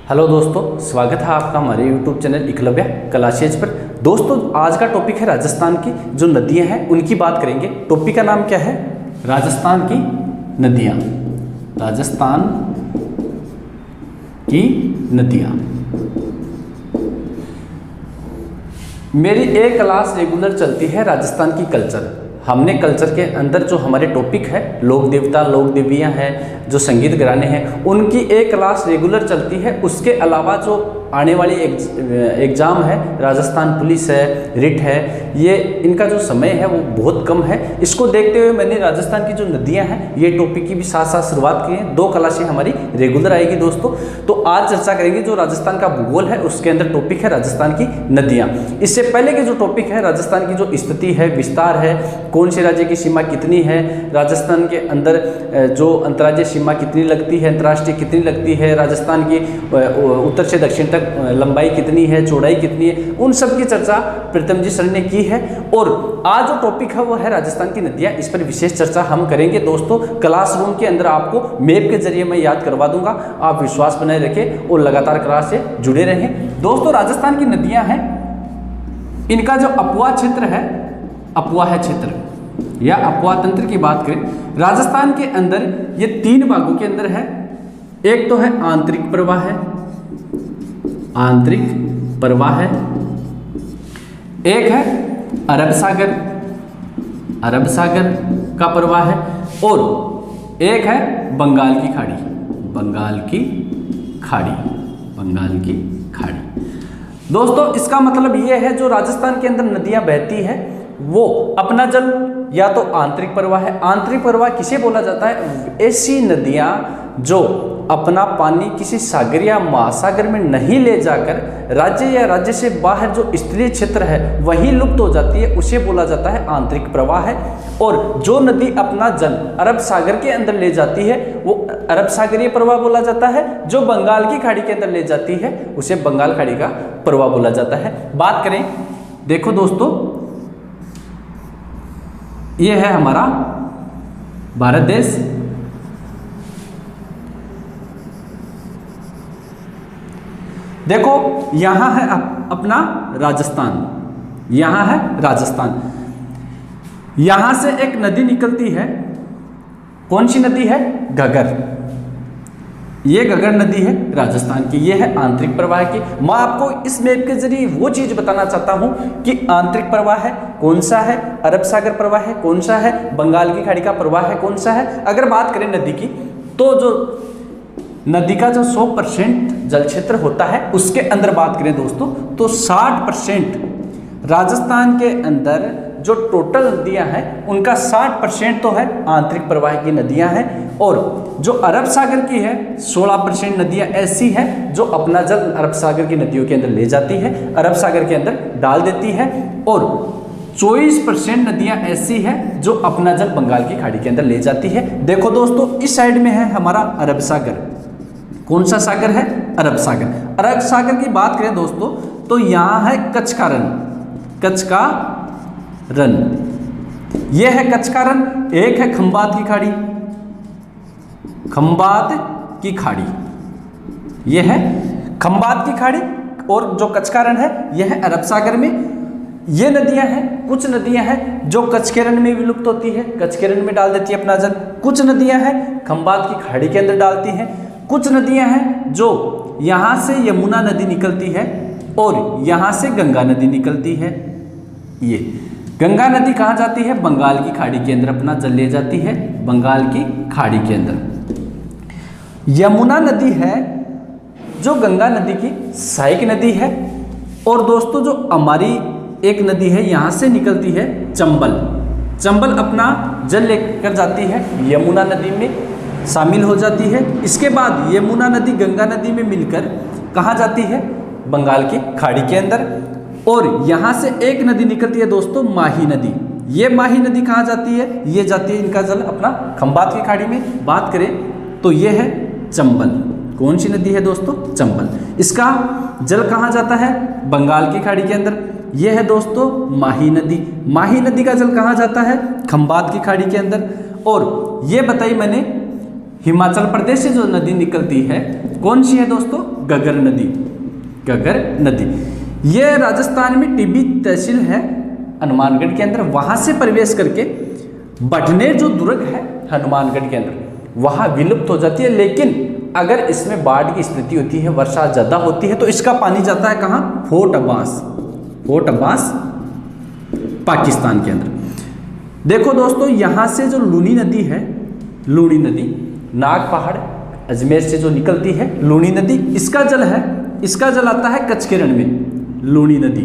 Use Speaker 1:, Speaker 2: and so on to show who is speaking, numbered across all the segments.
Speaker 1: Hello दोस्तों, स्वागत है आपका हमारे YouTube चैनल एकलव्य क्लासेज पर। दोस्तों, आज का टॉपिक है राजस्थान की जो नदियां हैं उनकी बात करेंगे। टॉपिक का नाम क्या है? राजस्थान की नदियां। राजस्थान की नदियां। मेरी एक क्लास रेगुलर चलती है राजस्थान की कल्चर। हमने कल्चर के अंदर जो हमारे टॉपिक है लोक देवता लोक देवियाँ हैं, जो संगीत घराने हैं, उनकी एक क्लास रेगुलर चलती है। उसके अलावा जो आने वाली एग्ज़ाम है, राजस्थान पुलिस है, रिट है, ये इनका जो समय है वो बहुत कम है। इसको देखते हुए मैंने राजस्थान की जो नदियां हैं ये टॉपिक की भी साथ साथ शुरुआत की है। 2 क्लासें हमारी रेगुलर आएगी दोस्तों। तो आज चर्चा करेंगे जो राजस्थान का भूगोल है, उसके अंदर टॉपिक है राजस्थान की नदियाँ। इससे पहले के जो टॉपिक है राजस्थान की जो स्थिति है, विस्तार है, कौन से राज्य की सीमा कितनी है, राजस्थान के अंदर जो अंतर्राज्यीय सीमा कितनी लगती है, अंतर्राष्ट्रीय कितनी लगती है, राजस्थान की उत्तर से दक्षिण तक लंबाई कितनी है, चौड़ाई कितनी है, उन सब की चर्चा प्रीतम जी सर ने की है। और आज जो टॉपिक है वो है राजस्थान की नदियाँ। इस पर विशेष चर्चा हम करेंगे दोस्तों। क्लासरूम के अंदर आपको मैप के जरिए मैं याद करवा दूंगा। आप विश्वास बनाए रखें और लगातार क्लास से जुड़े रहें। दोस्तों, राजस्थान की नदियाँ हैं, इनका जो अपवा क्षेत्र है, अपवा है क्षेत्र या अपवा तंत्र की बात करें, राजस्थान के अंदर ये 3 भागों के अंदर है। एक तो है आंतरिक प्रवाह है, आंतरिक प्रवाह है। एक है अरब सागर, अरब सागर का प्रवाह है। और एक है बंगाल की खाड़ी, बंगाल की खाड़ी, बंगाल की खाड़ी। दोस्तों, इसका मतलब ये है जो राजस्थान के अंदर नदियां बहती है वो अपना जल या तो आंतरिक प्रवाह है। आंतरिक प्रवाह किसे बोला जाता है? ऐसी नदियां जो अपना पानी किसी सागर या महासागर में नहीं ले जाकर राज्य या राज्य से बाहर जो स्तरीय क्षेत्र है वहीं लुप्त हो जाती है, उसे बोला जाता है आंतरिक प्रवाह है। और जो नदी अपना जल अरब सागर के अंदर ले जाती है वो अरब सागरीय प्रवाह बोला जाता है। जो बंगाल की खाड़ी के अंदर ले जाती है उसे बंगाल खाड़ी का प्रवाह बोला जाता है। बात करें, देखो दोस्तों, ये है हमारा भारत देश। देखो, यहां है अपना राजस्थान, यहां है राजस्थान। यहां से एक नदी निकलती है। कौन सी नदी है? घग्गर। ये घग्गर नदी है राजस्थान की। ये है आंतरिक प्रवाह की। मैं आपको इस मैप के जरिए वो चीज बताना चाहता हूं कि आंतरिक प्रवाह है कौन सा है, अरब सागर प्रवाह है कौन सा है, बंगाल की खाड़ी का प्रवाह है कौन सा है। अगर बात करें नदी की, तो जो नदी का जो 100% जल क्षेत्र होता है उसके अंदर बात करें दोस्तों, तो 60% राजस्थान के अंदर जो टोटल नदियां हैं उनका 60% तो है आंतरिक प्रवाह की नदियां हैं। और जो अरब सागर की है 16% नदियां ऐसी हैं जो अपना जल अरब सागर की नदियों के अंदर ले जाती है, अरब सागर के अंदर डाल देती है। और 24% नदियां ऐसी हैं जो अपना जल बंगाल की खाड़ी के अंदर ले जाती है। देखो दोस्तों, इस साइड में है हमारा अरब सागर। कौन सा सागर है? अरब सागर। अरब सागर की बात करें दोस्तों तो यहाँ है कच्छ का रण, कच्छ का रण। यह है कच्छ का रण। एक है खंबात की खाड़ी, खंबात की खाड़ी, यह है खंबात की खाड़ी। और जो कच्छ का रण है यह है अरब सागर में। ये नदियां हैं, कुछ नदियां हैं जो कच्छ के रण में विलुप्त होती है, कच्छ के रण में डाल देती है अपना जल। कुछ नदियां हैं खंबात की खाड़ी के अंदर डालती हैं। कुछ नदियां हैं जो यहाँ से यमुना नदी निकलती है और यहाँ से गंगा नदी निकलती है। ये गंगा नदी कहाँ जाती है? बंगाल की खाड़ी के अंदर अपना जल ले जाती है, बंगाल की खाड़ी के अंदर। यमुना नदी है जो गंगा नदी की सहायक नदी है। और दोस्तों, जो हमारी एक नदी है यहाँ से निकलती है चंबल, चंबल अपना जल लेकर जाती है यमुना नदी में शामिल हो जाती है। इसके बाद यमुना नदी गंगा नदी में मिलकर कहाँ जाती है? बंगाल की खाड़ी के अंदर। और यहाँ से एक नदी निकलती है दोस्तों, माही नदी। ये माही नदी कहाँ जाती है? ये जाती है इनका जल अपना खंबात की खाड़ी में। बात करें तो ये है चंबल। कौन सी नदी है दोस्तों? चंबल। इसका जल कहाँ जाता है? बंगाल की खाड़ी के अंदर। यह है दोस्तों माही नदी। माही नदी का जल कहाँ जाता है? खंबात की खाड़ी के अंदर। और ये बताई मैंने हिमाचल प्रदेश से जो नदी निकलती है कौन सी है दोस्तों? घग्गर नदी। घग्गर नदी ये राजस्थान में टिब्बी तहसील है हनुमानगढ़ के अंदर, वहाँ से प्रवेश करके बढ़नेर जो दुर्ग है हनुमानगढ़ के अंदर वहाँ विलुप्त हो जाती है। लेकिन अगर इसमें बाढ़ की स्थिति होती है, वर्षा ज़्यादा होती है, तो इसका पानी जाता है कहाँ? फोर्ट अब्बास। फोर्ट अब्बास पाकिस्तान के अंदर। देखो दोस्तों, यहाँ से जो लूनी नदी है, लूनी नदी नाग पहाड़ अजमेर से जो निकलती है लूनी नदी, इसका जल है, इसका जल आता है कच्छ के रण में। लूनी नदी,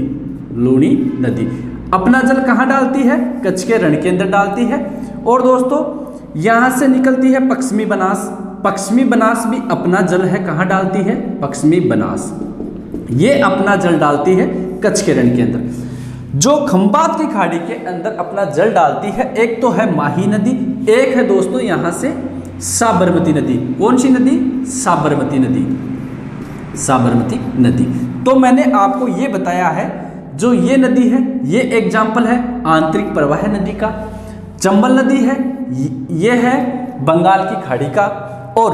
Speaker 1: लूनी नदी अपना जल कहाँ डालती है? कच्छ के रण के अंदर डालती है। और दोस्तों यहाँ से निकलती है पश्चिमी बनास। पश्चिमी बनास भी अपना जल है, कहाँ डालती है? पश्चिमी बनास ये अपना जल डालती है कच्छ के रण के अंदर। जो खंबात की खाड़ी के अंदर अपना जल डालती है, एक तो है माही नदी, एक है दोस्तों यहाँ से साबरमती नदी। कौन सी नदी? साबरमती नदी। साबरमती नदी। तो मैंने आपको ये बताया है, जो ये नदी है ये एग्जाम्पल है आंतरिक प्रवाह नदी का। चंबल नदी है ये है बंगाल की खाड़ी का। और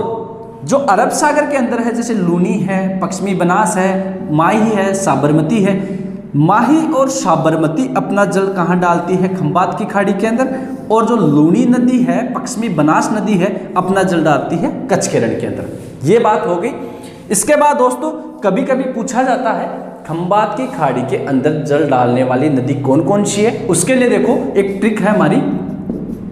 Speaker 1: जो अरब सागर के अंदर है, जैसे लूनी है, पश्चिमी बनास है, माही है, साबरमती है। माही और साबरमती अपना जल कहाँ डालती है? खंबात की खाड़ी के अंदर। और जो लूनी नदी है, पश्चिमी बनास नदी है, अपना जल डालती है कच्छ के रण के अंदर। ये बात हो गई। इसके बाद दोस्तों कभी कभी पूछा जाता है खंबात की खाड़ी के अंदर जल डालने वाली नदी कौन कौन सी है? उसके लिए देखो एक ट्रिक है हमारी,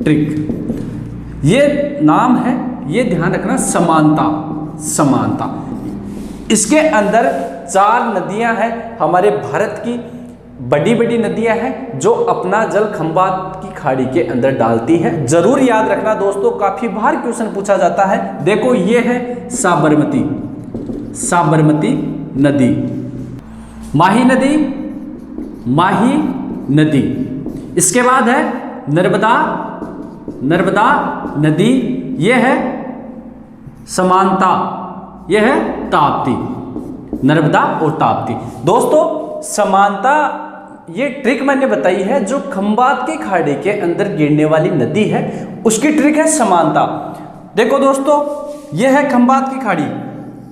Speaker 1: ट्रिक। ये नाम है, ये ध्यान रखना, समानता। समानता इसके अंदर 4 नदियां हैं हमारे भारत की, बड़ी बड़ी नदियां हैं जो अपना जल खंबात की खाड़ी के अंदर डालती है। जरूर याद रखना दोस्तों, काफी बार क्वेश्चन पूछा जाता है। देखो ये है साबरमती, साबरमती नदी, माही नदी, माही नदी। इसके बाद है नर्मदा, नर्मदा नदी, ये है समानता, ये है ताप्ती। नर्मदा और ताप्ती। दोस्तों समानता ये ट्रिक मैंने बताई है, जो खंबात की खाड़ी के अंदर गिरने वाली नदी है उसकी ट्रिक है समानता। देखो दोस्तों ये है खंबात की खाड़ी,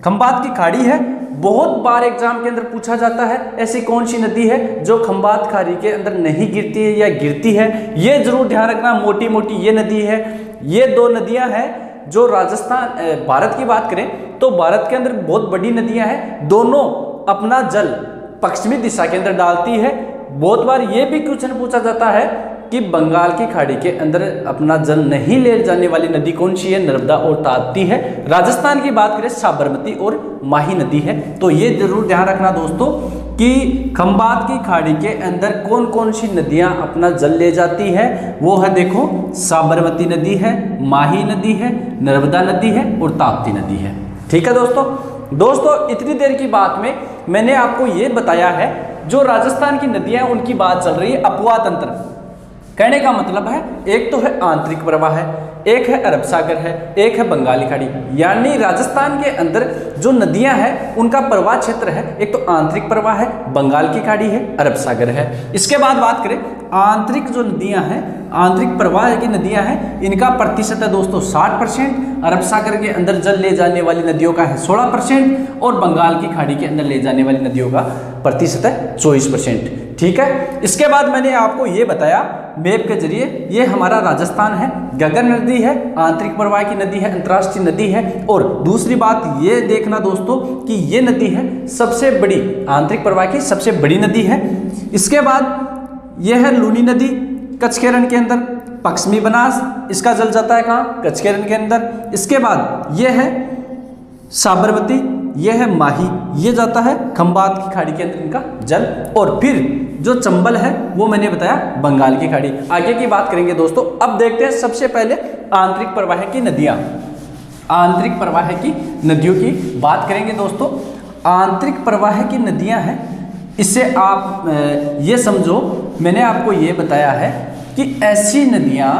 Speaker 1: खंबात की खाड़ी है। बहुत बार एग्जाम के अंदर पूछा जाता है ऐसी कौन सी नदी है जो खंबात खाड़ी के अंदर नहीं गिरती है या गिरती है। ये जरूर ध्यान रखना, मोटी मोटी ये नदी है। ये 2 नदियां हैं जो राजस्थान भारत की बात करें तो भारत के अंदर बहुत बड़ी नदियां हैं, दोनों अपना जल पश्चिमी दिशा के अंदर डालती है। बहुत बार ये भी क्वेश्चन पूछा जाता है कि बंगाल की खाड़ी के अंदर अपना जल नहीं ले जाने वाली नदी कौन सी है? नर्मदा और ताप्ती है। राजस्थान की बात करें साबरमती और माही नदी है। तो ये जरूर ध्यान रखना दोस्तों कि खंबात की खाड़ी के अंदर कौन कौन सी नदियां अपना जल ले जाती है। वो है देखो साबरमती नदी है, माही नदी है, नर्मदा नदी है और ताप्ती नदी है। ठीक है दोस्तों इतनी देर की बात में मैंने आपको ये बताया है, जो राजस्थान की नदियां उनकी बात चल रही है अपवाह तंत्र। कहने का मतलब है एक तो है आंतरिक प्रवाह है, एक है अरब सागर है, एक है बंगाली खाड़ी। यानी राजस्थान के अंदर जो नदियां हैं उनका प्रवाह क्षेत्र है, एक तो आंतरिक प्रवाह है, बंगाल की खाड़ी है, अरब सागर है। इसके बाद बात करें आंतरिक जो नदियां हैं, आंतरिक प्रवाह की नदियां हैं, इनका प्रतिशत है दोस्तों 60%। अरब सागर के अंदर जल ले जाने वाली नदियों का है 16% और बंगाल की खाड़ी के अंदर ले जाने वाली नदियों का प्रतिशत है 24%। ठीक है। इसके बाद मैंने आपको ये बताया मैप के जरिए, ये हमारा राजस्थान है, घग्गर नदी है, आंतरिक प्रवाह की नदी है, अंतर्राष्ट्रीय नदी है। और दूसरी बात ये देखना दोस्तों कि ये नदी है सबसे बड़ी, आंतरिक प्रवाह की सबसे बड़ी नदी है। इसके बाद ये है लूनी नदी कच्छ के रण के अंदर, पश्चिमी बनास, इसका जल जाता है कहाँ? कच्छ के रण के अंदर। इसके बाद ये है साबरमती, ये है माही, ये जाता है खंबात की खाड़ी के अंदर इनका जल। और फिर जो चंबल है वो मैंने बताया बंगाल की खाड़ी। आगे की बात करेंगे दोस्तों। अब देखते हैं सबसे पहले आंतरिक प्रवाह की नदियां। आंतरिक प्रवाह की नदियों की बात करेंगे दोस्तों। आंतरिक प्रवाह की नदियां हैं, इससे आप ये समझो, मैंने आपको ये बताया है कि ऐसी नदियां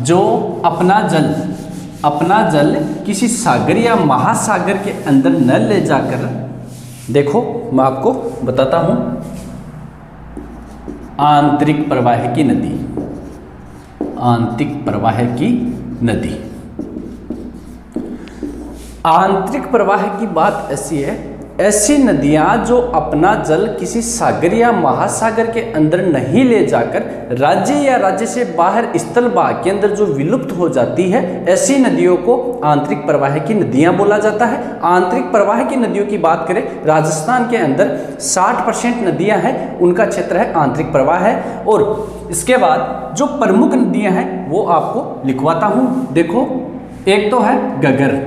Speaker 1: जो अपना जल किसी सागर या महासागर के अंदर न ले जाकर, देखो मैं आपको बताता हूं, आंतरिक प्रवाह की नदी, आंतरिक प्रवाह की नदी। आंतरिक प्रवाह की बात ऐसी है, ऐसी नदियां जो अपना जल किसी सागर या महासागर के अंदर नहीं ले जाकर राज्य या राज्य से बाहर स्थल भाग के अंदर जो विलुप्त हो जाती है, ऐसी नदियों को आंतरिक प्रवाह की नदियां बोला जाता है। आंतरिक प्रवाह की नदियों की बात करें, राजस्थान के अंदर 60% नदियां हैं, उनका क्षेत्र है आंतरिक प्रवाह है। और इसके बाद जो प्रमुख नदियां हैं वो आपको लिखवाता हूं। देखो, एक तो है घग्गर,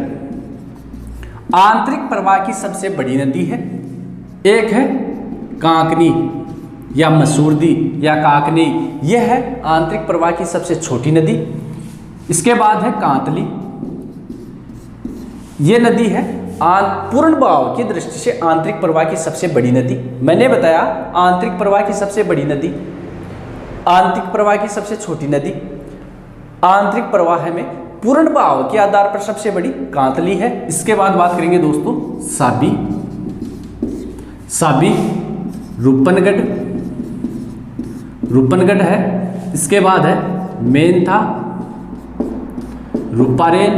Speaker 1: आंतरिक प्रवाह की सबसे बड़ी नदी है। एक है कांकनी या मसूरदी या काकनी, यह है आंतरिक प्रवाह की सबसे छोटी नदी। इसके बाद है कांतली, यह नदी है पूर्ण बहाव की दृष्टि से आंतरिक प्रवाह की सबसे बड़ी नदी। मैंने बताया आंतरिक प्रवाह की सबसे बड़ी नदी, आंतरिक प्रवाह की सबसे छोटी नदी, आंतरिक प्रवाह में पूर्ण बहाव के आधार पर सबसे बड़ी कांतली है। इसके बाद बात करेंगे दोस्तों साबी, साबी रूपनगढ़, रूपनगढ़ है। इसके बाद है मेंथा, रूपारेल,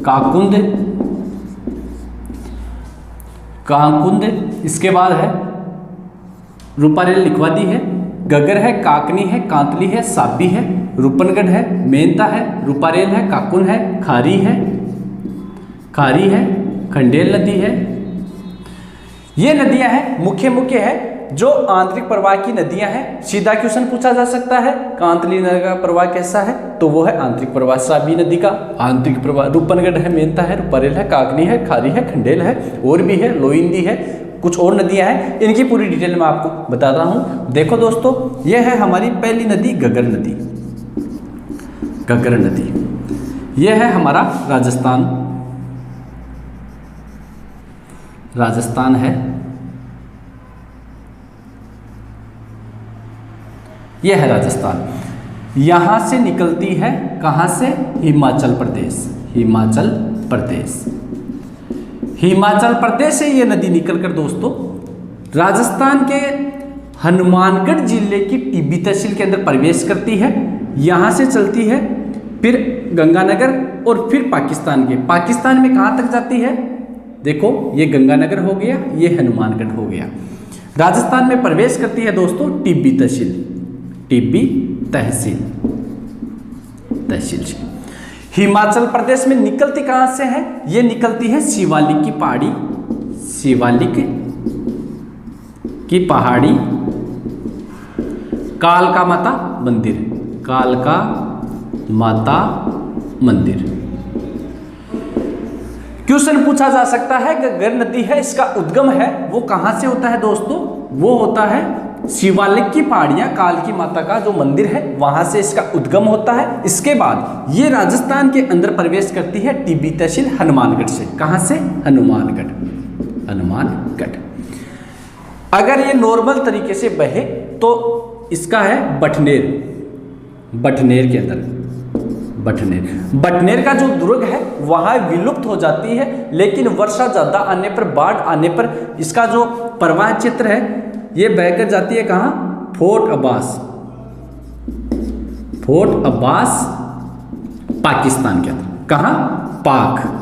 Speaker 1: काकुंद, काकुंद। इसके बाद है रूपारेल लिखवा दी है, घग्गर है, काकनी है, कांतली है, साबी है, रूपनगढ़ है, मेंता है, रूपारेल है, काकुन है, खारी है, खारी है, खंडेल नदी है। ये नदियां हैं, मुख्य मुख्य है जो आंतरिक प्रवाह की नदियां हैं। सीधा क्वेश्चन पूछा जा सकता है, कांतली नदी का प्रवाह कैसा है, तो वो है आंतरिक प्रवाह। साबी नदी का आंतरिक प्रवाह, रूपनगढ़ है, मेंता है, रूपारेल है, काकनी है, खारी है, खंडेल है, और भी है, लोइंदी है, कुछ और नदियां हैं, इनकी पूरी डिटेल में आपको बताता हूं। देखो दोस्तों, यह है हमारी पहली नदी घग्गर नदी, घग्गर नदी। यह है हमारा राजस्थान, राजस्थान है। यह है राजस्थान, यहां से निकलती है, कहां से, हिमाचल प्रदेश, हिमाचल प्रदेश, हिमाचल प्रदेश से ये नदी निकलकर दोस्तों राजस्थान के हनुमानगढ़ जिले की टिब्बी तहसील के अंदर प्रवेश करती है। यहाँ से चलती है, फिर गंगानगर और फिर पाकिस्तान के, पाकिस्तान में कहाँ तक जाती है, देखो ये गंगानगर हो गया, ये हनुमानगढ़ हो गया। राजस्थान में प्रवेश करती है दोस्तों टिब्बी तहसील, टिब्बी तहसील, तहसील से। हिमाचल प्रदेश में निकलती कहां से है, ये निकलती है शिवालिक की पहाड़ी, शिवालिक की पहाड़ी, कालका माता मंदिर, कालका माता मंदिर। क्वेश्चन पूछा जा सकता है कि घग्गर नदी है, इसका उद्गम है वो कहां से होता है दोस्तों, वो होता है शिवालिक की पहाड़ियां, काल की माता का जो मंदिर है वहां से इसका उद्गम होता है। इसके बाद ये राजस्थान के अंदर प्रवेश करती है टिब्बी तहसील हनुमानगढ़ से। कहां से, हनुमानगढ़, हनुमानगढ़। अगर ये नॉर्मल तरीके से बहे तो इसका है बटनेर, बटनेर के अंदर, बटनेर, बटनेर का जो दुर्ग है वहां विलुप्त हो जाती है, लेकिन वर्षा ज्यादा आने पर, बाढ़ आने पर इसका जो प्रवाह क्षेत्र है ये बहकर जाती है कहां, फोर्ट अब्बास, फोर्ट अब्बास पाकिस्तान के अंदर, कहां, पाक।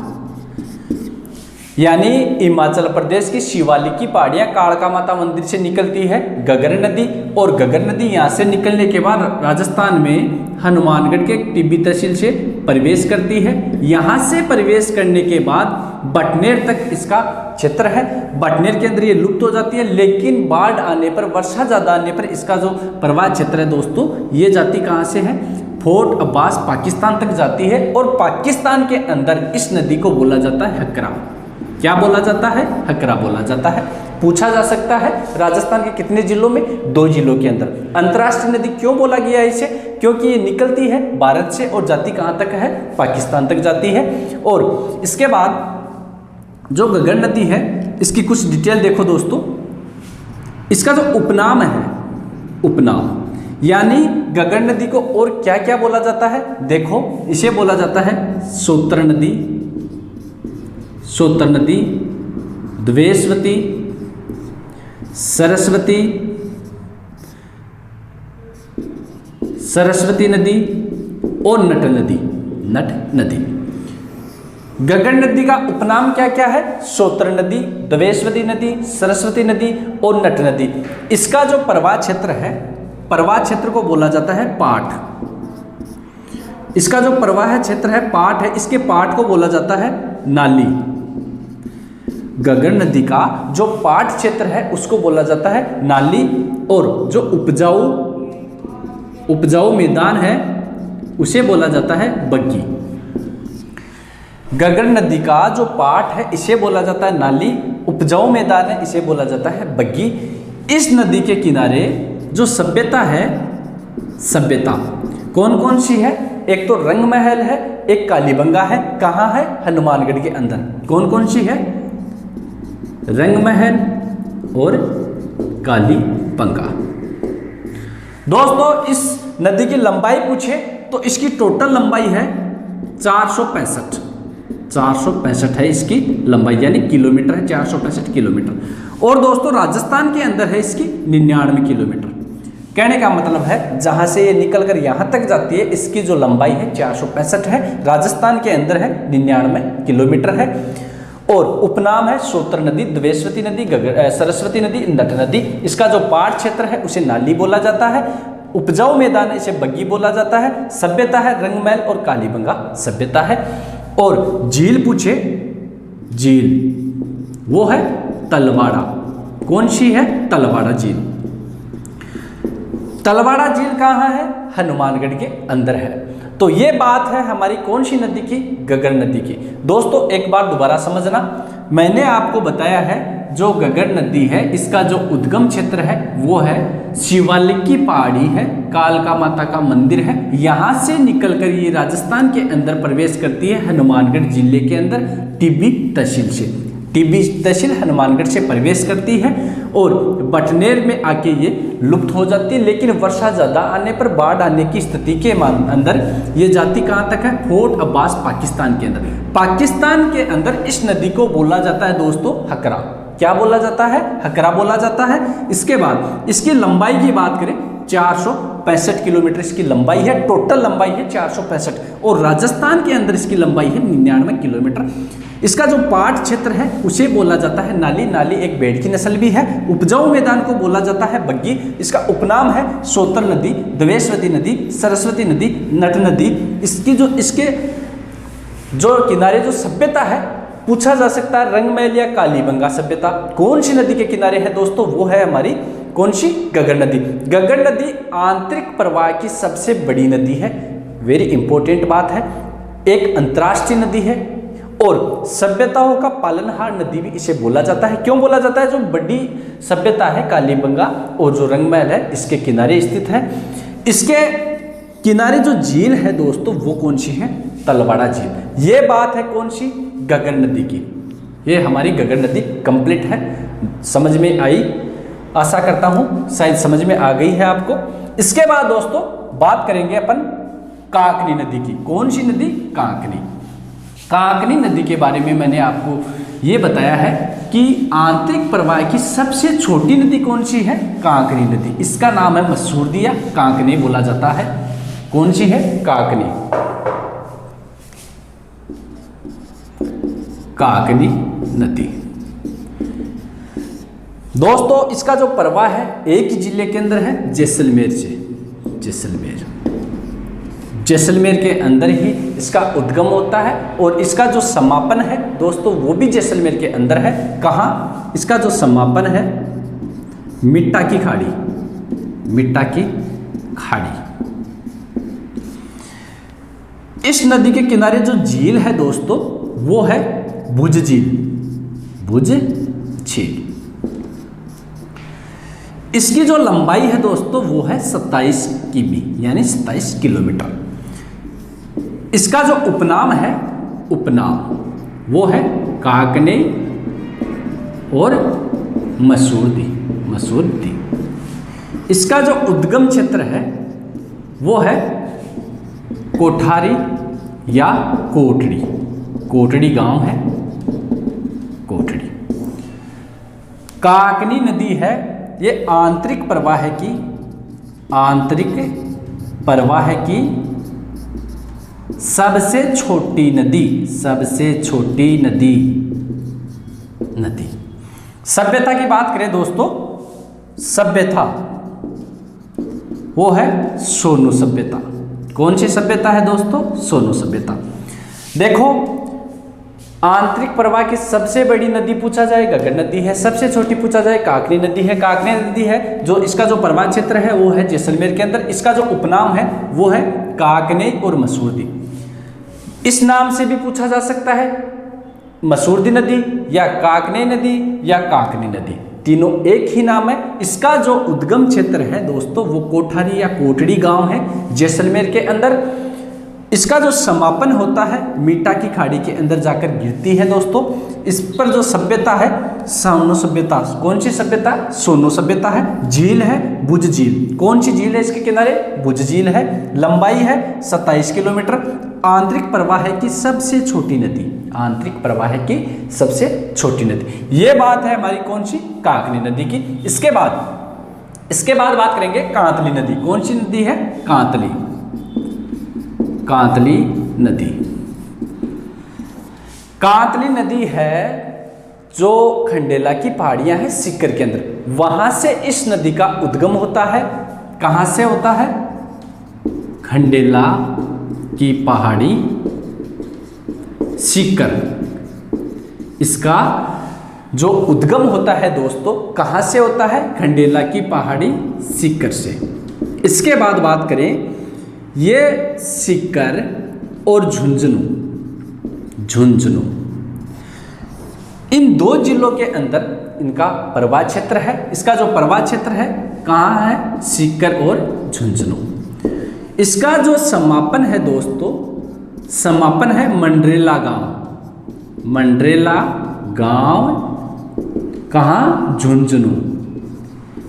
Speaker 1: यानी हिमाचल प्रदेश की शिवालिक की पहाड़ियां कालका माता मंदिर से निकलती है घग्गर नदी, और घग्गर नदी यहां से निकलने के बाद राजस्थान में हनुमानगढ़ के टिब्बी तहसील से प्रवेश करती है। यहां से प्रवेश करने के बाद बटनेर तक इसका क्षेत्र है, बटनेर के अंदर ये लुप्त हो जाती है, लेकिन बाढ़ आने पर, वर्षा ज़्यादा आने पर इसका जो प्रवाह क्षेत्र है दोस्तों, ये जाती कहाँ से है, फोर्ट अब्बास पाकिस्तान तक जाती है। और पाकिस्तान के अंदर इस नदी को बोला जाता है हकरा। क्या बोला जाता है, हकरा बोला जाता है। पूछा जा सकता है राजस्थान के कितने जिलों में, 2 जिलों के अंदर। अंतर्राष्ट्रीय नदी क्यों बोला गया है इसे, क्योंकि ये निकलती है भारत से और जाती कहाँ तक है, पाकिस्तान तक जाती है। और इसके बाद जो घग्गर नदी है इसकी कुछ डिटेल देखो दोस्तों। इसका जो उपनाम है, उपनाम, यानी घग्गर नदी को और क्या क्या बोला जाता है, देखो इसे बोला जाता है सोत्र नदी, सोत्र नदी, द्वेषवती, सरस्वती, सरस्वती नदी और नट नदी, नट नदी। गगन नदी का उपनाम क्या क्या है? सोत्र नदी, द्वेषवती नदी, सरस्वती नदी और नट नदी। इसका जो प्रवाह क्षेत्र है, प्रवाह क्षेत्र को बोला जाता है पाठ। इसका जो प्रवाह क्षेत्र है पाठ है, इसके पाठ को बोला जाता है नाली। गगन नदी का जो पाठ क्षेत्र है उसको बोला जाता है नाली, और जो उपजाऊ मैदान है उसे बोला जाता है बग्गी। गगन नदी का जो पाठ है इसे बोला जाता है नाली, उपजाऊ मैदान है इसे बोला जाता है बग्गी। इस नदी के किनारे जो सभ्यता है, सभ्यता कौन कौन सी है? एक तो रंग महल है, एक कालीबंगा है। कहाँ है? हनुमानगढ़ के अंदर। कौन कौन सी है? रंग महल और कालीबंगा। दोस्तों इस नदी की लंबाई पूछे तो इसकी टोटल लंबाई है 465 है इसकी लंबाई, यानी किलोमीटर है 465 किलोमीटर। और दोस्तों राजस्थान के अंदर है इसकी 99 किलोमीटर। कहने का मतलब है जहां से ये निकलकर यहां तक जाती है इसकी जो लंबाई है 465 है, राजस्थान के अंदर है 99 किलोमीटर है। और उपनाम है सोत्र नदी, द्वेषवती नदी, सरस्वती नदी, नट नदी। इसका जो पाठ क्षेत्र है उसे नाली बोला जाता है, उपजाऊ मैदान है इसे बग्गी बोला जाता है, सभ्यता है रंगमहल और कालीबंगा सभ्यता है। और झील पूछे, झील वो है तलवाड़ा। कौन सी है? तलवाड़ा झील। तलवाड़ा झील कहाँ है? हनुमानगढ़ के अंदर है। तो ये बात है हमारी कौन सी नदी की? गगन नदी की। दोस्तों एक बार दोबारा समझना, मैंने आपको बताया है जो गगन नदी है इसका जो उद्गम क्षेत्र है वो है शिवालिक की पहाड़ी है, कालका माता का मंदिर है। यहाँ से निकलकर ये राजस्थान के अंदर प्रवेश करती है हनुमानगढ़ जिले के अंदर टिब्बी तहसील से। टिब्बी तहसील हनुमानगढ़ से प्रवेश करती है और बटनेर में आके ये लुप्त हो जाती है। लेकिन वर्षा ज़्यादा आने पर, बाढ़ आने की स्थिति के अंदर ये जाती कहाँ तक है? फोर्ट अब्बास पाकिस्तान के अंदर। पाकिस्तान के अंदर इस नदी को बोला जाता है दोस्तों हकरा। क्या बोला जाता है? हकरा बोला जाता है। इसके बाद इसकी लंबाई की बात करें 465 किलोमीटर इसकी लंबाई है, टोटल लंबाई है 465। और राजस्थान के अंदर इसकी लंबाई है 99 किलोमीटर। इसका जो पाठ क्षेत्र है उसे बोला जाता है नाली। नाली एक भेड़ की नस्ल भी है। उपजाऊ मैदान को बोला जाता है बग्गी। इसका उपनाम है सोत्र नदी, द्वेषवती नदी, सरस्वती नदी, नट नदी। इसके जो किनारे जो सभ्यता है पूछा जा सकता है रंगमहल या कालीबंगा सभ्यता। कौन सी नदी के किनारे है दोस्तों? वो है हमारी कौन सी? गगन नदी। गगन नदी आंतरिक प्रवाह की सबसे बड़ी नदी है। वेरी इंपॉर्टेंट बात है। एक अंतर्राष्ट्रीय नदी है और सभ्यताओं का पालनहार नदी भी इसे बोला जाता है। क्यों बोला जाता है? जो बड़ी सभ्यता है कालीबंगा और जो रंगमहल है इसके किनारे स्थित है। इसके किनारे जो झील है दोस्तों वो कौन सी है? तलवाड़ा झील। ये बात है कौन सी? गगन नदी की। ये हमारी गगन नदी कंप्लीट है। समझ में आई? आशा करता हूं शायद समझ में आ गई है आपको। इसके बाद दोस्तों बात करेंगे अपन काकनी नदी की। कौन सी नदी? काकनी। काकनी नदी के बारे में मैंने आपको ये बताया है कि आंतरिक प्रवाह की सबसे छोटी नदी कौन सी है? काकनी नदी। इसका नाम है मसूरदिया, काकनी बोला जाता है। कौन सी है? काकनी। काकनी नदी। दोस्तों इसका जो प्रवाह है एक ही जिले के अंदर है, जैसलमेर से। जैसलमेर के अंदर ही इसका उद्गम होता है और इसका जो समापन है दोस्तों वो भी जैसलमेर के अंदर है। कहाँ? इसका जो समापन है मिट्टा की खाड़ी। मिट्टा की खाड़ी। इस नदी के किनारे जो झील है दोस्तों वो है भुज झील। भुज झील। इसकी जो लंबाई है दोस्तों वो है 27 किमी यानी 27 किलोमीटर। इसका जो उपनाम है, उपनाम वो है काकनी और मसूरदी। इसका जो उद्गम क्षेत्र है वो है कोठारी या कोटड़ी। कोटड़ी गांव है, कोटड़ी। काकनी नदी है ये आंतरिक प्रवाह की सबसे छोटी नदी, सबसे छोटी नदी, नदी। सभ्यता की बात करें दोस्तों, सभ्यता वो है सोनू सभ्यता। कौन सी सभ्यता है दोस्तों? सोनू सभ्यता। देखो, आंतरिक प्रवाह की सबसे बड़ी नदी पूछा जाए गगन नदी है, सबसे छोटी पूछा जाए काकनी नदी है। काकनी नदी है जो इसका जो प्रवाह क्षेत्र है वो है जैसलमेर के अंदर, इसका जो उपनाम है वो है काकने और मसूरदी। इस नाम से भी पूछा जा सकता है, मसूरदी नदी या काकने नदी या काकनी नदी, तीनों एक ही नाम है। इसका जो उद्गम क्षेत्र है दोस्तों वो कोठारी या कोटड़ी गांव है जैसलमेर के अंदर। इसका जो समापन होता है मीठा की खाड़ी के अंदर जाकर गिरती है दोस्तों। इस पर जो सभ्यता है सोनू सभ्यता। कौन सी सभ्यता? सोनू सभ्यता है। झील है भुज झील। कौन सी झील है इसके किनारे? भुज झील है। लंबाई है 27 किलोमीटर। आंतरिक प्रवाह की सबसे छोटी नदी, आंतरिक प्रवाह की सबसे छोटी नदी। ये बात है हमारी कौन सी? काकनी नदी की। इसके बाद बात करेंगे कांतली नदी। कौन सी नदी है? कांतली, कांतली नदी। कांतली नदी है जो खंडेला की पहाड़ियां हैं सीकर के अंदर, वहां से इस नदी का उद्गम होता है। कहां से होता है? खंडेला की पहाड़ी सीकर। इसका जो उद्गम होता है दोस्तों कहां से होता है? खंडेला की पहाड़ी सीकर से। इसके बाद बात करें, ये सीकर और झुंझुनू इन दो जिलों के अंदर इनका प्रवाह क्षेत्र है। इसका जो प्रवाह क्षेत्र है कहाँ है? सीकर और झुंझुनू। इसका जो समापन है दोस्तों, समापन है मंडरेला गांव। मंडरेला गांव कहाँ? झुंझुनू।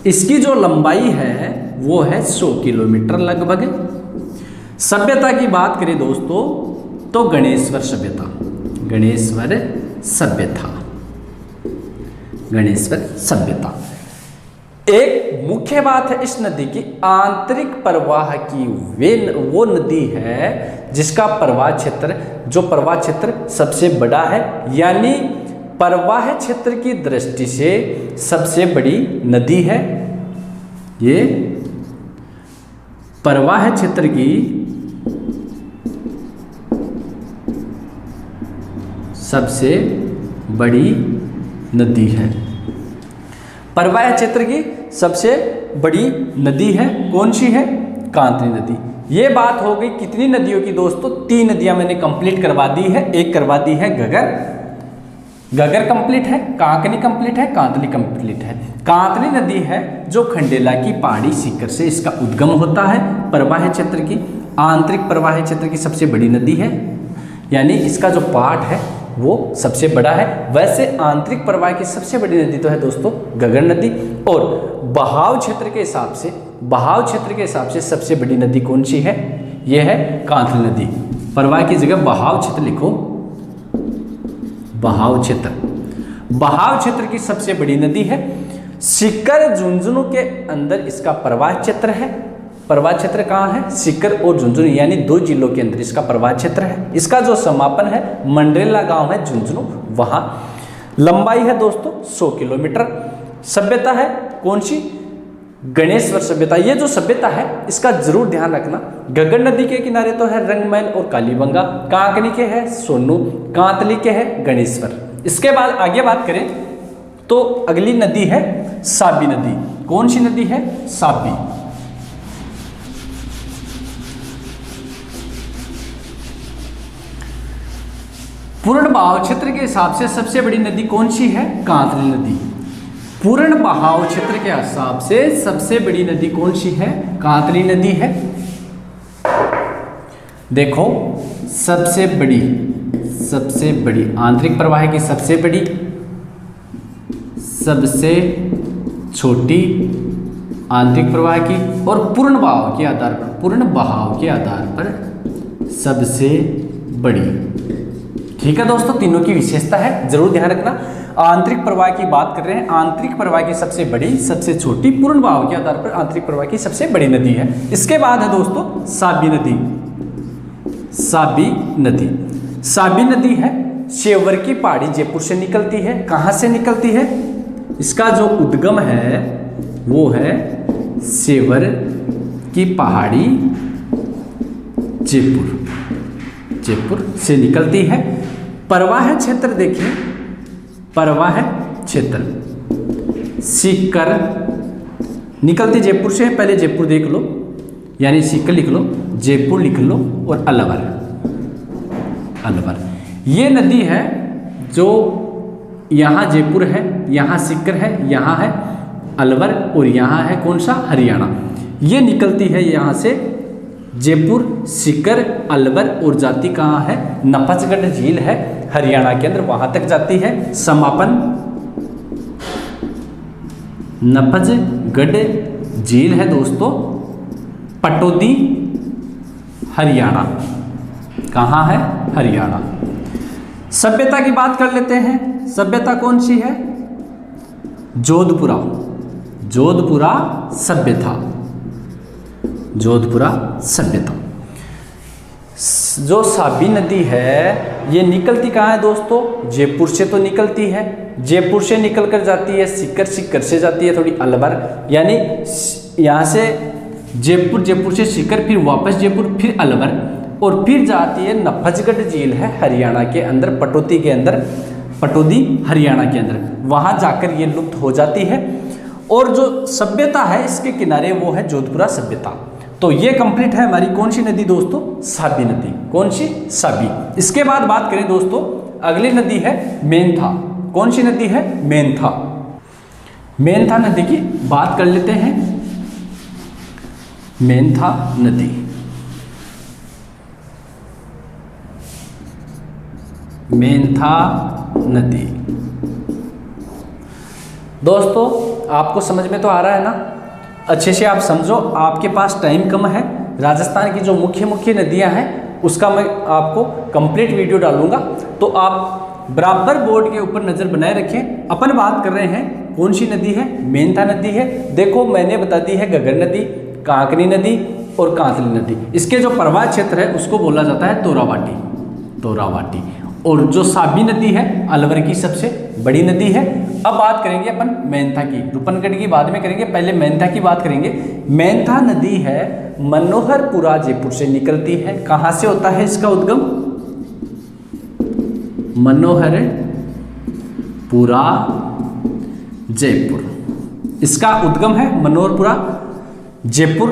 Speaker 1: इसकी जो लंबाई है वो है 100 किलोमीटर लगभग। सभ्यता की बात करें दोस्तों तो गणेश्वर सभ्यता, गणेश्वर सभ्यता, गणेश्वर सभ्यता। एक मुख्य बात है इस नदी की, आंतरिक प्रवाह की वो नदी है जिसका प्रवाह क्षेत्र, जो प्रवाह क्षेत्र सबसे बड़ा है, यानी प्रवाह क्षेत्र की दृष्टि से सबसे बड़ी नदी है। ये प्रवाह क्षेत्र की सबसे बड़ी नदी है। प्रवाह क्षेत्र की सबसे बड़ी नदी है। कौन सी है? कांतली नदी। ये बात हो गई कितनी नदियों की दोस्तों? 3 नदियां मैंने कंप्लीट करवा दी है। एक करवा दी है गगर कंप्लीट है, काकनी कंप्लीट है, कांतली कंप्लीट है। कांतली नदी है जो खंडेला की पहाड़ी सीकर से इसका उद्गम होता है। प्रवाह क्षेत्र की, आंतरिक प्रवाह क्षेत्र की सबसे बड़ी नदी है, यानी इसका जो पार्ट है वो सबसे बड़ा है। वैसे आंतरिक प्रवाह की सबसे बड़ी नदी तो है दोस्तों गगन नदी, और बहाव क्षेत्र के हिसाब से सबसे बड़ी नदी कौन सी है? यह है कांतली नदी। प्रवाह की जगह बहाव क्षेत्र लिखो, बहाव क्षेत्र। बहाव क्षेत्र की सबसे बड़ी नदी है। सीकर झुंझुनू के अंदर इसका प्रवाह क्षेत्र है। प्रवाह क्षेत्र कहाँ है? सीकर और झुंझुनू, यानी 2 जिलों के अंदर इसका प्रवाह क्षेत्र है। इसका जो समापन है मंडरेला गांव है झुंझुनू, वहां। लंबाई है दोस्तों 100 किलोमीटर। सभ्यता है कौन सी? गणेश्वर सभ्यता। ये जो सभ्यता है इसका जरूर ध्यान रखना, गगन नदी के किनारे तो है रंगमैल और कालीबंगा, काकनी के है सोनू, कांतली के है गणेश्वर। इसके बाद आगे बात करें तो अगली नदी है साबी नदी। कौन सी नदी है? साबी। पूर्ण बहाव क्षेत्र के हिसाब से सबसे बड़ी नदी कौन सी है? कांतली नदी। पूर्ण बहाव क्षेत्र के हिसाब से सबसे बड़ी नदी कौन सी है? कांतली नदी है। देखो, सबसे बड़ी आंतरिक प्रवाह की सबसे बड़ी, सबसे छोटी आंतरिक प्रवाह की, और पूर्ण बहाव के आधार पर सबसे बड़ी। ठीक है दोस्तों, तीनों की विशेषता है, जरूर ध्यान रखना। आंतरिक प्रवाह की बात कर रहे हैं, आंतरिक प्रवाह की सबसे बड़ी, सबसे छोटी, पूर्ण बहाव के आधार पर आंतरिक प्रवाह की सबसे बड़ी नदी है। इसके बाद है दोस्तों साबी नदी। साबी नदी। साबी नदी है शेवर की पहाड़ी जयपुर से निकलती है। कहाँ से निकलती है? इसका जो उद्गम है वो है शेवर की पहाड़ी जयपुर से निकलती है। प्रवाह क्षेत्र देखिए, प्रवाह क्षेत्र सीकर निकलती जयपुर से। पहले जयपुर देख लो, यानी सीकर लिख लो, जयपुर लिख लो और अलवर। ये नदी है जो यहाँ जयपुर है, यहाँ सीकर है, यहाँ है अलवर और यहाँ है कौन सा? हरियाणा। ये निकलती है यहाँ से जयपुर, सीकर, अलवर और जाती कहाँ है? नफजगढ़ झील है हरियाणा के अंदर, वहाँ तक जाती है। समापन नफजगढ़ झील है दोस्तों पटौदी हरियाणा। कहाँ है? हरियाणा। सभ्यता की बात कर लेते हैं। सभ्यता कौन सी है? जोधपुरा सभ्यता। जोधपुरा सभ्यता। जो साबी नदी है ये निकलती कहाँ है दोस्तों? जयपुर से तो निकलती है, जयपुर से निकल कर जाती है सीकर, सीकर से जाती है थोड़ी अलवर, यानी यहाँ से जयपुर से सीकर, फिर वापस जयपुर, फिर अलवर और फिर जाती है नफजगढ़ झील है हरियाणा के अंदर, पटौदी हरियाणा के अंदर, वहाँ जाकर ये लुप्त हो जाती है। और जो सभ्यता है इसके किनारे वो है जोधपुरा सभ्यता। तो ये कंप्लीट है हमारी कौन सी नदी दोस्तों? साबी नदी। कौन सी? साबी। इसके बाद बात करें दोस्तों, अगली नदी है मेंथा। कौन सी नदी है? मेंथा। मेंथा नदी की बात कर लेते हैं। मेंथा नदी, मेंथा नदी दोस्तों आपको समझ में तो आ रहा है ना? अच्छे से आप समझो, आपके पास टाइम कम है। राजस्थान की जो मुख्य नदियां हैं उसका मैं आपको कंप्लीट वीडियो डालूंगा, तो आप बराबर बोर्ड के ऊपर नज़र बनाए रखें। अपन बात कर रहे हैं कौन सी नदी है? मेंथा नदी है। देखो मैंने बता दी है घग्गर नदी, कांकरी नदी और कांतली नदी। इसके जो प्रवाह क्षेत्र है उसको बोला जाता है तोरावाटी। और जो साबी नदी है अलवर की सबसे बड़ी नदी है। अब बात करेंगे अपन मेंथा की। रूपनगढ़ की बाद में करेंगे, पहले मेंथा की बात करेंगे। मेंथा नदी है मनोहरपुरा जयपुर से निकलती है। कहाँ से होता है इसका उद्गम? मनोहरपुरा जयपुर, इसका उद्गम है मनोहरपुरा जयपुर।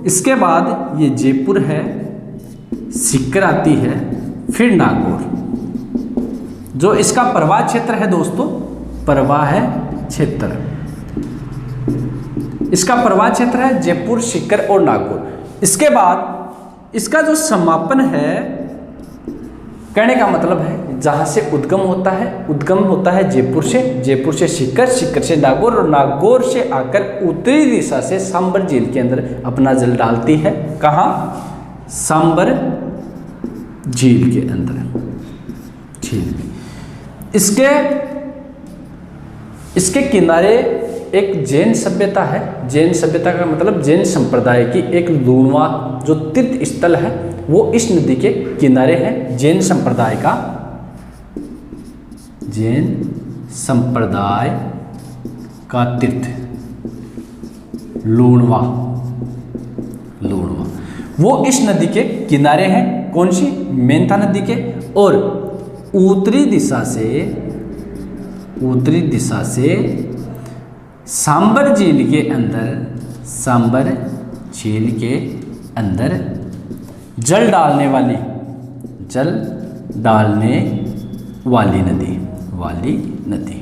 Speaker 1: इसके बाद ये जयपुर है, सीकर आती है, फिर नागौर। जो इसका प्रवाह क्षेत्र है दोस्तों, प्रवाह क्षेत्र, इसका प्रवाह क्षेत्र है जयपुर, सीकर और नागौर। इसके बाद इसका जो समापन है, कहने का मतलब है जहाँ से उद्गम होता है जयपुर से सीकर, सीकर से नागौर और नागौर से आकर उत्तरी दिशा से सांबर झील के अंदर अपना जल डालती है। कहाँ? सांबर झील के अंदर, झील में। इसके किनारे एक जैन सभ्यता है। जैन सभ्यता का मतलब जैन संप्रदाय की एक लूणवा जो तीर्थ स्थल है वो इस नदी के किनारे है। जैन संप्रदाय का तीर्थ लूणवा वो इस नदी के किनारे हैं। कौन सी? मेंथा नदी के। और उत्तरी दिशा से सांबर झील के अंदर जल डालने वाली नदी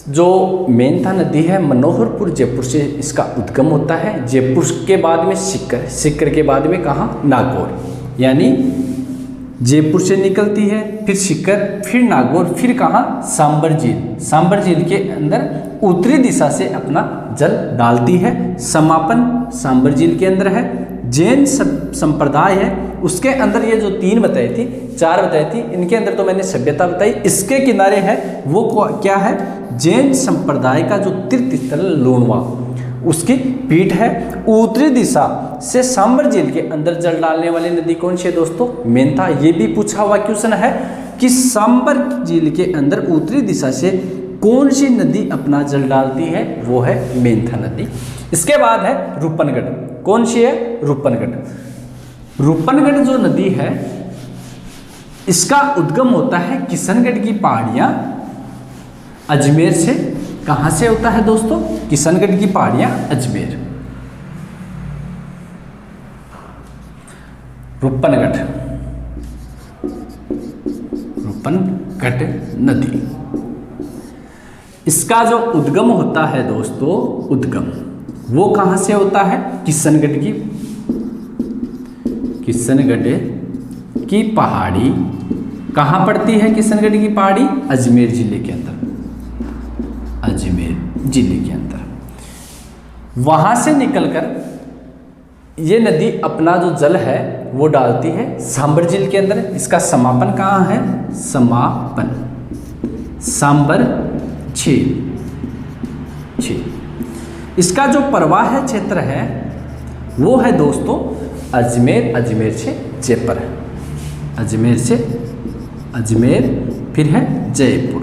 Speaker 1: जो मेंथा नदी है मनोहरपुर जयपुर से इसका उद्गम होता है। जयपुर के बाद में सीकर के बाद में कहाँ? नागौर। यानी जयपुर से निकलती है, फिर सीकर, फिर नागौर, फिर कहाँ? सांबर झील के अंदर उत्तरी दिशा से अपना जल डालती है। समापन सांबर झील के अंदर है। जैन संप्रदाय है उसके अंदर ये जो 4 बताई थी, इनके अंदर तो मैंने सभ्यता बताई। इसके किनारे है वो क्या है? जैन संप्रदाय का जो तीर्थ स्थल लूणवा, उसकी पीठ है। उत्तरी दिशा से सांबर झील के अंदर जल डालने वाली नदी कौन सी है दोस्तों? मेंथा। ये भी पूछा हुआ क्वेश्चन है कि सांबर झील के अंदर उत्तरी दिशा से कौन सी नदी अपना जल डालती है? वो है मेंथा नदी। इसके बाद है रूपनगढ़। कौन सी है? रूपनगढ़। रूपनगढ़ जो नदी है इसका उद्गम होता है किशनगढ़ की पहाड़ियां अजमेर से। कहां से होता है दोस्तों? किशनगढ़ की पहाड़ियां अजमेर। रूपनगढ़, रूपनगढ़ नदी, इसका जो उद्गम होता है दोस्तों, उद्गम वो कहां से होता है? किशनगढ़ की पहाड़ी। कहां पड़ती है किशनगढ़ की पहाड़ी? अजमेर जिले के अंदर, अजमेर जिले के अंदर। वहां से निकलकर ये नदी अपना जो जल है वो डालती है सांबर झील के अंदर। इसका समापन कहाँ है? समापन सांबर झील। इसका जो प्रवाह क्षेत्र है वो है दोस्तों अजमेर, अजमेर से जयपुर, अजमेर से अजमेर, फिर है जयपुर।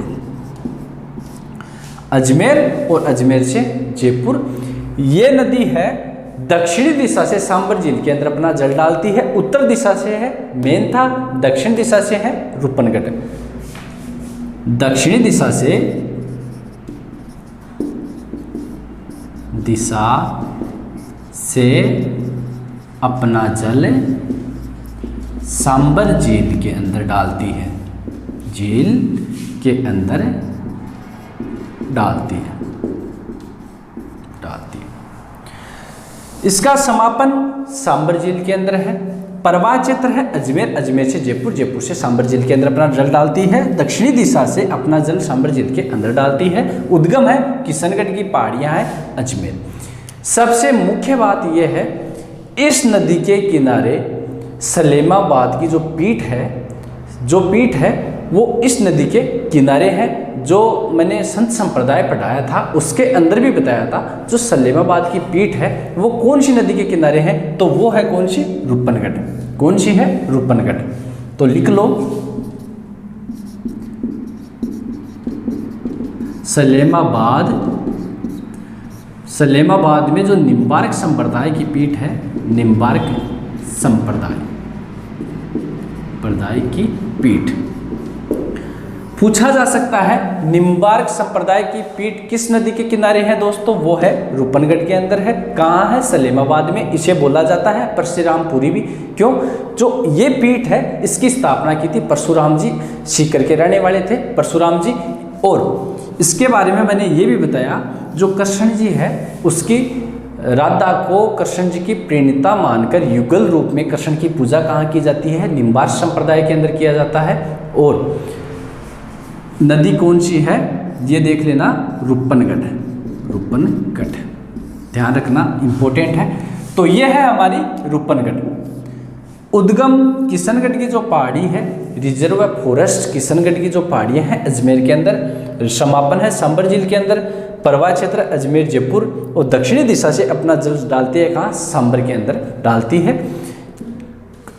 Speaker 1: अजमेर और अजमेर से जयपुर। ये नदी है दक्षिणी दिशा से सांबर झील के अंदर अपना जल डालती है। उत्तर दिशा से है मेंथा, दक्षिण दिशा से है रूपनगढ़। दक्षिणी दिशा से अपना जल सांबर झील के अंदर डालती है, झील के अंदर डालती है। इसका समापन सांबर झील के अंदर है। प्रवाह क्षेत्र है अजमेर, अजमेर से जयपुर, जयपुर से सांबर झील के अंदर अपना जल डालती है। दक्षिणी दिशा से अपना जल सांबर झील के अंदर डालती है। उद्गम है किशनगढ़ की पहाड़ियां हैं अजमेर। सबसे मुख्य बात यह है इस नदी के किनारे सलेमाबाद की जो पीठ है वो इस नदी के किनारे है। जो मैंने संत संप्रदाय पढ़ाया था उसके अंदर भी बताया था जो सलेमाबाद की पीठ है वो कौन सी नदी के किनारे है? तो वो है कौन सी? रूपनगढ़। कौन सी है? रूपनगढ़। तो लिख लो सलेमाबाद में जो निम्बार्क संप्रदाय की पीठ है, निम्बार्क संप्रदाय की पीठ। पूछा जा सकता है निम्बार्क संप्रदाय की पीठ किस नदी के किनारे है दोस्तों? वो है रूपनगढ़ के अंदर है। कहाँ है? सलेमाबाद में। इसे बोला जाता है परशुरामपुरी भी। क्यों? जो ये पीठ है इसकी स्थापना की थी परशुराम जी, सीकर के रहने वाले थे परशुराम जी। और इसके बारे में मैंने ये भी बताया जो कृष्ण जी है उसकी राधा को कृष्ण जी की प्रेरणा मानकर युगल रूप में कृष्ण की पूजा कहाँ की जाती है? निम्बार्क संप्रदाय के अंदर किया जाता है। और नदी कौन सी है ये देख लेना, रूपनगढ़। रूपनगढ़ ध्यान रखना, इंपॉर्टेंट है। तो ये है हमारी रूपनगढ़। उद्गम किशनगढ़ की जो पहाड़ी है, रिजर्व फॉरेस्ट किशनगढ़ की जो पहाड़ियाँ हैं अजमेर के अंदर। समापन है सांबर झील के अंदर। प्रवाह क्षेत्र अजमेर जयपुर। और दक्षिणी दिशा से अपना जल डालती है कहाँ? सांबर के अंदर डालती है।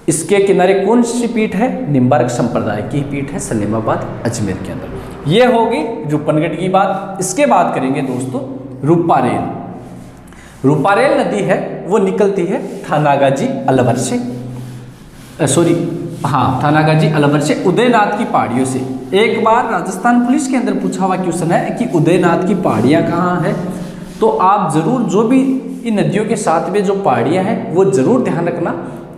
Speaker 1: इसके किनारे कौन सी पीठ है? निम्बार्क संप्रदाय की पीठ है सलेमाबाद अजमेर के अंदर। ये होगी रूपनगढ़ की बात। इसके बाद करेंगे दोस्तों रूपारेल। रूपारेल नदी है वो निकलती है थानागाजी अलवर से, थानागाजी अलवर से उदयनाथ की पहाड़ियों से। एक बार राजस्थान पुलिस के अंदर पूछा हुआ क्वेश्चन है कि उदयनाथ की पहाड़ियाँ कहाँ हैं? तो आप जरूर जो भी इन नदियों के साथ में जो पहाड़ियाँ हैं वो जरूर ध्यान रखना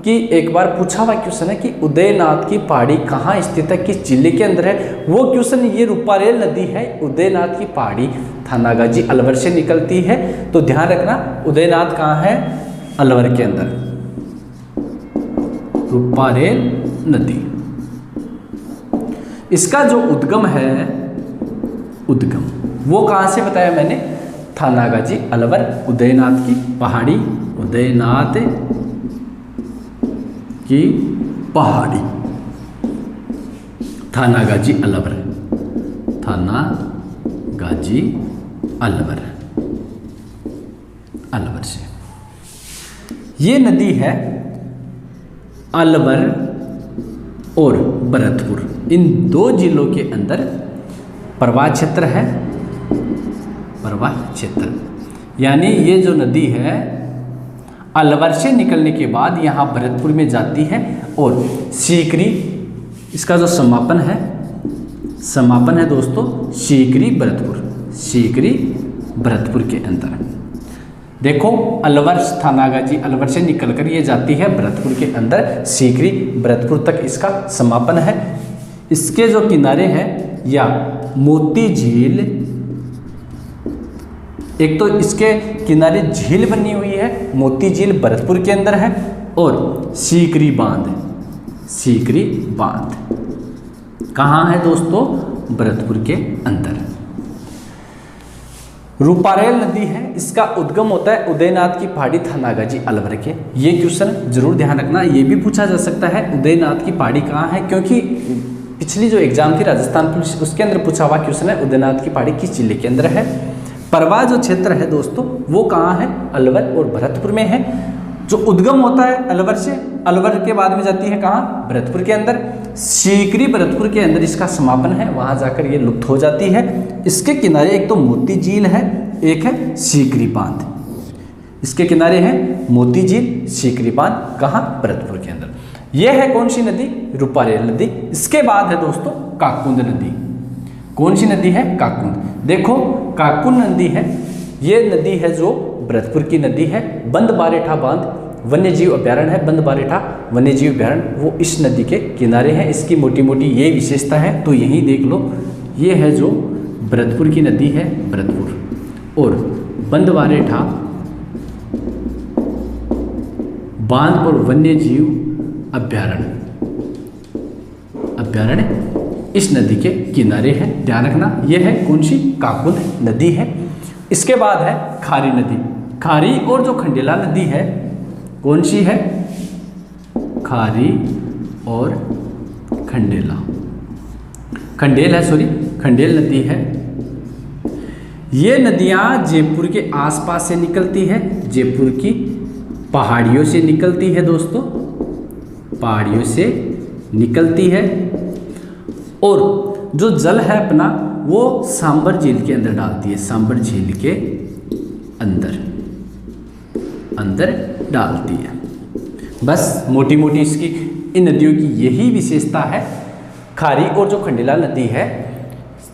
Speaker 1: कि एक बार पूछा हुआ क्वेश्चन है कि उदयनाथ की पहाड़ी कहाँ स्थित है, किस जिले के अंदर है। वो क्वेश्चन ये रूपारेल नदी है, उदयनाथ की पहाड़ी थानागाजी अलवर से निकलती है। तो ध्यान रखना उदयनाथ कहाँ है? अलवर के अंदर। रूपारेल नदी, इसका जो उद्गम है, उद्गम वो कहाँ से बताया मैंने? थानागाजी अलवर, उदयनाथ की पहाड़ी, उदयनाथ की पहाड़ी, थानागाजी अलवर, थानागाजी अलवर। ये नदी है अलवर और भरतपुर, इन दो जिलों के अंदर प्रवाह क्षेत्र है। प्रवाह क्षेत्र यानी ये जो नदी है अलवर से निकलने के बाद यहाँ भरतपुर में जाती है और सीकरी, इसका जो समापन है दोस्तों सीकरी भरतपुर, सीकरी भरतपुर के अंदर। देखो अलवर थानागाजी अलवर से निकलकर ये जाती है भरतपुर के अंदर, सीकरी भरतपुर तक इसका समापन है। इसके जो किनारे हैं या मोती झील, एक तो इसके किनारे झील बनी हुई है, मोती झील भरतपुर के अंदर है, और सीकरी बांध, सीकरी बांध कहाँ है दोस्तों? भरतपुर के अंदर। रूपारेल नदी है, इसका उद्गम होता है उदयनाथ की पहाड़ी थानागाजी अलवर के। ये क्वेश्चन जरूर ध्यान रखना, ये भी पूछा जा सकता है उदयनाथ की पहाड़ी कहाँ है, क्योंकि पिछली जो एग्जाम थी राजस्थान पुलिस उसके अंदर पूछा हुआ क्वेश्चन है उदयनाथ की पहाड़ी किस जिले के अंदर है। प्रवाह जो क्षेत्र है दोस्तों वो कहाँ है? अलवर और भरतपुर में है। जो उद्गम होता है अलवर से, अलवर के बाद में जाती है कहाँ? भरतपुर के अंदर। सीकरी भरतपुर के अंदर इसका समापन है, वहाँ जाकर ये लुप्त हो जाती है। इसके किनारे एक तो मोती झील है, एक है सीकरी बांध। इसके किनारे हैं मोती झील, सीकरी बांध, कहाँ? भरतपुर के अंदर। यह है कौन सी नदी? रूपारेल नदी। इसके बाद है दोस्तों काकुंद नदी। कौन सी नदी है? काकुंद। देखो काकुंद नदी है, ये नदी है जो भरतपुर की नदी है। बंद बारेठा बांध वन्य जीव अभ्यारण्य है, बंद बारेठा वन्य जीव अभ्यारण्य वो इस नदी के किनारे है। इसकी मोटी मोटी ये विशेषता है, तो यही देख लो, ये है जो भरतपुर की नदी है, भरतपुर, और बंद बारेठा बांध और वन्य जीव अभ्यारण्य इस नदी के किनारे है, ध्यान रखना। यह है कौन सी? काकुंद नदी है। इसके बाद है खारी नदी। खारी और जो खंडेला नदी है, कौन सी है? खारी और खंडेला, खंडेल है, सॉरी खंडेल नदी है। ये नदियाँ जयपुर के आसपास से निकलती है, जयपुर की पहाड़ियों से निकलती है दोस्तों, पहाड़ियों से निकलती है। और जो जल है अपना वो सांबर झील के अंदर डालती है, सांबर झील के अंदर डालती है। बस मोटी मोटी इसकी इन नदियों की यही विशेषता है। खारी और जो खंडेला नदी है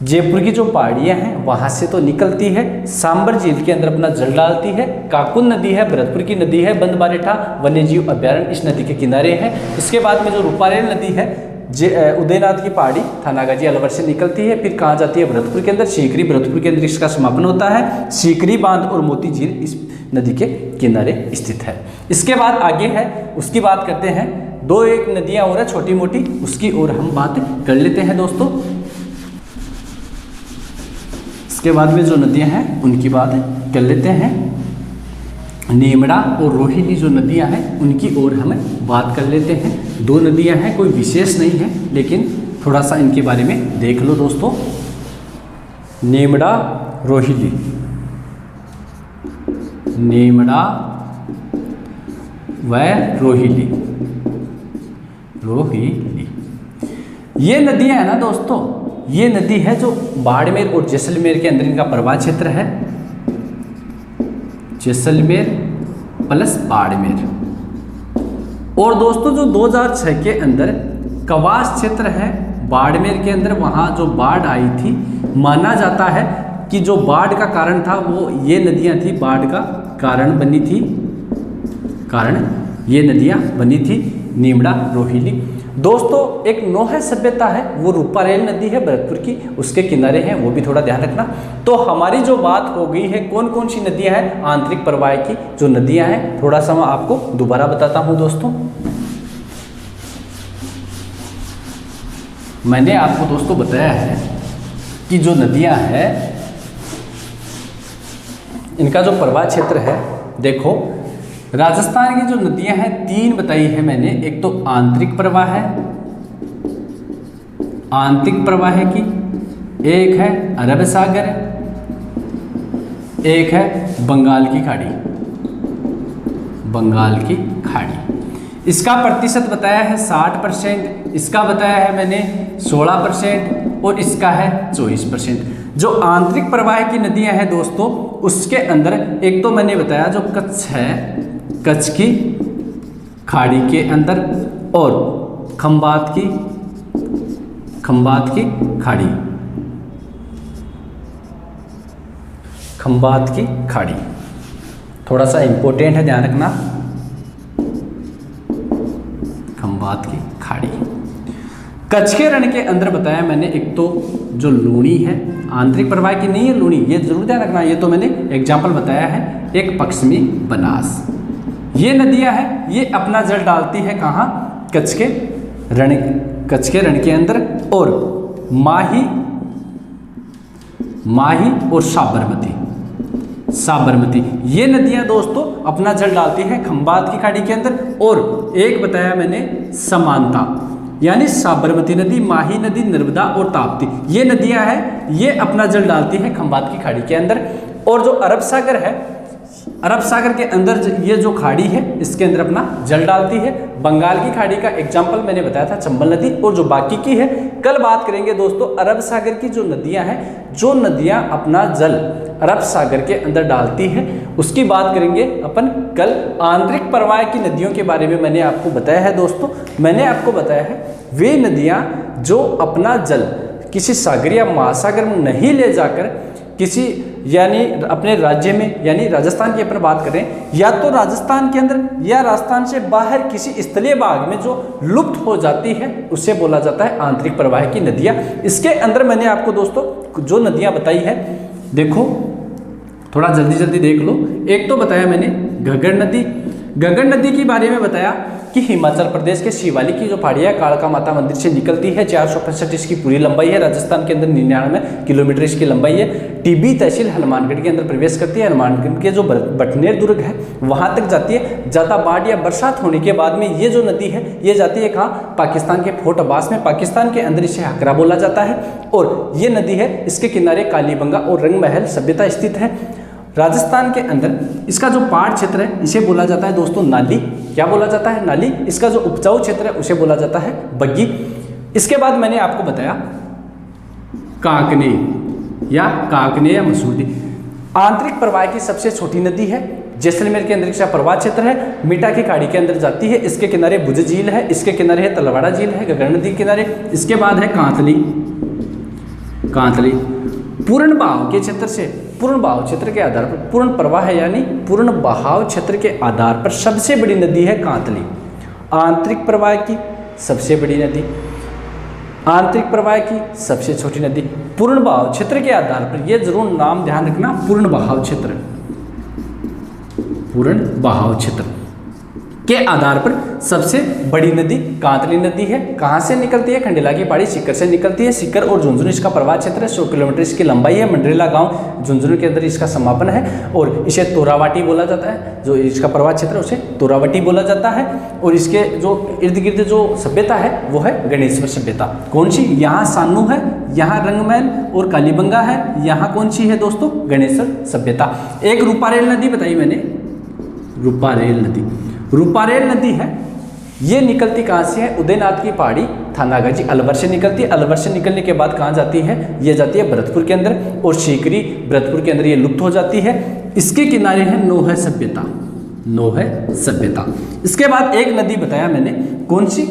Speaker 1: जयपुर की जो पहाड़ियाँ हैं वहाँ से तो निकलती है, सांबर झील के अंदर अपना जल डालती है। काकुंद नदी है, भरतपुर की नदी है, बंद बारेठा वन्यजीव अभ्यारण्य इस नदी के किनारे है। इसके बाद में जो रूपारेल नदी है उदयनाथ की पहाड़ी थानागाजी अलवर से निकलती है, फिर कहाँ जाती है? भरतपुर के अंदर, सीकरी भरतपुर के अंदर इसका समापन होता है। सीकरी बांध और मोती झील इस नदी के किनारे स्थित है। इसके बाद आगे है, उसकी बात करते हैं। दो एक नदियाँ और है छोटी मोटी, उसकी ओर हम बात कर लेते हैं दोस्तों। इसके बाद में जो नदियाँ हैं उनकी बात कर लेते हैं। नीमड़ा और रोहिणी जो नदियाँ हैं उनकी ओर हमें बात कर लेते हैं। दो नदियाँ हैं, कोई विशेष नहीं है, लेकिन थोड़ा सा इनके बारे में देख लो दोस्तों। नीमड़ा रोहिणी, नीमड़ा व रोहिणी, रोहिणी ये नदियाँ है ना दोस्तों, ये नदी है जो बाड़मेर और जैसलमेर के अंदर इनका प्रवाह क्षेत्र है। जैसलमेर प्लस बाड़मेर। और दोस्तों जो 2006 के अंदर कवास क्षेत्र है बाड़मेर के अंदर, वहाँ जो बाढ़ आई थी, माना जाता है कि जो बाढ़ का कारण था वो ये नदियाँ थी, बाढ़ का कारण बनी थी, कारण ये नदियाँ बनी थी, नीमड़ा रोहिणी। दोस्तों एक नोहे सभ्यता है, वो रूपारेल नदी है भरतपुर की, उसके किनारे है, वो भी थोड़ा ध्यान रखना। तो हमारी जो बात हो गई है कौन कौन सी नदियां हैं आंतरिक प्रवाह की जो नदियां हैं, थोड़ा सा मैं आपको दोबारा बताता हूं दोस्तों। मैंने आपको दोस्तों बताया है कि जो नदियां हैं इनका जो प्रवाह क्षेत्र है, देखो राजस्थान की जो नदियां हैं तीन बताई है मैंने। एक तो आंतरिक प्रवाह है, आंतरिक प्रवाह की, एक है अरब सागर, एक है बंगाल की खाड़ी, बंगाल की खाड़ी। इसका प्रतिशत बताया है 60%, इसका बताया है मैंने 16% और इसका है 24%। जो आंतरिक प्रवाह की नदियां हैं दोस्तों, उसके अंदर एक तो मैंने बताया जो कच्छ है, कच्छ की खाड़ी के अंदर, और खंबात की खाड़ी, खंबात की खाड़ी थोड़ा सा इंपॉर्टेंट है, ध्यान रखना, खंबात की खाड़ी। कच्छ के रण के अंदर बताया मैंने एक तो जो लूणी है, आंतरिक प्रवाह की नहीं है लूणी, ये जरूर ध्यान रखना, ये तो मैंने एग्जाम्पल बताया है। एक पश्चिमी बनास, ये नदियां हैं, ये अपना जल डालती है कहाँ, कच्छ के रण के अंदर, और माही और साबरमती ये नदियां दोस्तों अपना जल डालती है खंबात की खाड़ी के अंदर। और एक बताया मैंने समानता, यानी साबरमती नदी, माही नदी, नर्मदा और ताप्ती, ये नदियां हैं, ये अपना जल डालती है खंबात की खाड़ी के अंदर। और जो अरब सागर है, अरब सागर के अंदर ये जो खाड़ी है, इसके अंदर अपना जल डालती है। बंगाल की खाड़ी का एग्जाम्पल मैंने बताया था चंबल नदी, और जो बाकी की है कल बात करेंगे दोस्तों। अरब सागर की जो नदियां हैं, जो नदियां अपना जल अरब सागर के अंदर डालती है, उसकी बात करेंगे अपन कल। आंतरिक प्रवाह की नदियों के बारे में मैंने आपको बताया है दोस्तों, मैंने आपको बताया है वे नदियां जो अपना जल किसी सागर या महासागर में नहीं ले जाकर किसी यानी अपने राज्य में, यानी राजस्थान की अपन बात करें, या तो राजस्थान के अंदर या राजस्थान से बाहर किसी स्थलीय भाग में जो लुप्त हो जाती है, उसे बोला जाता है आंतरिक प्रवाह की नदियां। इसके अंदर मैंने आपको दोस्तों जो नदियां बताई है, देखो थोड़ा जल्दी देख लो। एक तो बताया मैंने घग्गर नदी, घग्गर नदी के बारे में बताया कि हिमाचल प्रदेश के शिवालिक की जो पहाड़ियाँ कालका माता मंदिर से निकलती है, 465 इसकी पूरी लंबाई है। राजस्थान के अंदर 99 किलोमीटर इसकी लंबाई है। टिब्बी तहसील हनुमानगढ़ के अंदर प्रवेश करती है। हनुमानगढ़ के जो बटनेर दुर्ग है वहाँ तक जाती है। ज़्यादा बाढ़ या बरसात होने के बाद में ये जो नदी है ये जाती है कहाँ, पाकिस्तान के फोर्ट अब्बास में। पाकिस्तान के अंदर इसे हकरा बोला जाता है। और ये नदी है, इसके किनारे कालीबंगा और रंगमहल सभ्यता स्थित है। राजस्थान के अंदर इसका जो पहाड़ क्षेत्र है इसे बोला जाता है दोस्तों नाली। क्या बोला जाता है? नाली। इसका जो उपजाऊ क्षेत्र है उसे बोला जाता है बग्गी। इसके बाद मैंने आपको बताया काकने या मसूरी आंतरिक प्रवाह की सबसे छोटी नदी है। जैसलमेर के अंदर इसका प्रवाह क्षेत्र है। मीठा की खाड़ी के अंदर जाती है। इसके किनारे भुज झील है, इसके किनारे है तलवाड़ा झील है, घग्गर नदी के किनारे। इसके बाद है कांतली पूर्ण बहाव के क्षेत्र से, पूर्ण बहाव क्षेत्र के आधार पर, पूर्ण प्रवाह है यानी पूर्ण बहाव क्षेत्र के आधार पर सबसे बड़ी नदी है कांतली। आंतरिक प्रवाह की सबसे बड़ी नदी, आंतरिक प्रवाह की सबसे छोटी नदी, पूर्ण बहाव क्षेत्र के आधार पर। यह जरूर नाम ध्यान रखना, पूर्ण बहाव क्षेत्र, पूर्ण बहाव क्षेत्र के आधार पर सबसे बड़ी नदी कांतली नदी है। कहाँ से निकलती है? खंडेला की पहाड़ी सीकर से निकलती है। सीकर और झुंझुनू इसका प्रवाह क्षेत्र है। 100 किलोमीटर इसकी लंबाई है। मंडरेला गांव झुंझुनू के अंदर इसका समापन है और इसे तोरावाटी बोला जाता है। जो इसका प्रवाह क्षेत्र है उसे तोरावाटी बोला जाता है। और इसके जो इर्द गिर्द जो सभ्यता है वो है गणेश्वर सभ्यता। कौन सी? यहाँ सानू है, यहाँ रंगमहल और कालीबंगा है। यहाँ कौन सी है दोस्तों? गणेश्वर सभ्यता। एक रूपारेल नदी बताई मैंने, रूपारेल नदी, रूपारेल नदी है। ये निकलती कहाँ से है? उदयनाथ की पहाड़ी थानागाजी अलवर से निकलती है। अलवर से निकलने के बाद कहाँ जाती है? ये जाती है भरतपुर के अंदर और सीकरी भरतपुर के अंदर ये लुप्त हो जाती है। इसके किनारे है नोह सभ्यता, नोह सभ्यता। इसके बाद एक नदी बताया मैंने, कौन सी?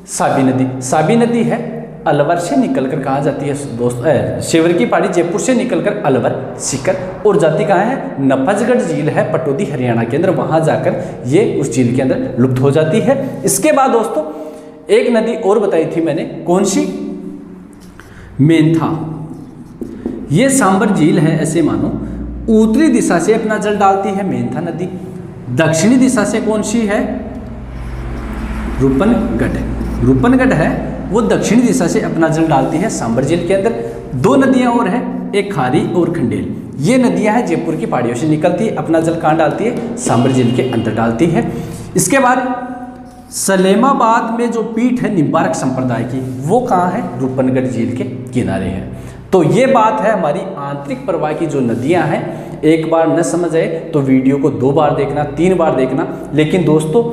Speaker 1: साबी नदी। साबी नदी है अलवर से निकलकर कहाँ जाती है दोस्त? शेवर की पहाड़ी जयपुर से निकलकर अलवर, सीकर और जाती कहाँ है? नफजगढ़ झील है पटौदी हरियाणा के अंदर, वहाँ जाकर ये उस झील के अंदर लुप्त हो जाती है। इसके बाद दोस्तों एक नदी और बताई थी मैंने, कौन सी? मेंथा। ये सांबर झील है, ऐसे मानो उत्तरी दिशा से अपना जल डालती है मेंथा नदी। दक्षिणी दिशा से कौन सी है? रूपनगढ़। रूपनगढ़ है वो दक्षिणी दिशा से अपना जल डालती है सांबर झील के अंदर। दो नदियां और हैं, एक खारी और खंडेल। ये नदियां हैं जयपुर की पहाड़ियों से निकलती है, अपना जल कहाँ डालती है? सांबर झील के अंदर डालती है। इसके बाद सलेमाबाद में जो पीठ है निम्बारक संप्रदाय की, वो कहाँ है? रूपनगढ़ झील के किनारे है। तो ये बात है हमारी आंतरिक प्रवाह की जो नदियां हैं। एक बार न समझ आए तो वीडियो को 2 बार देखना, 3 बार देखना। लेकिन दोस्तों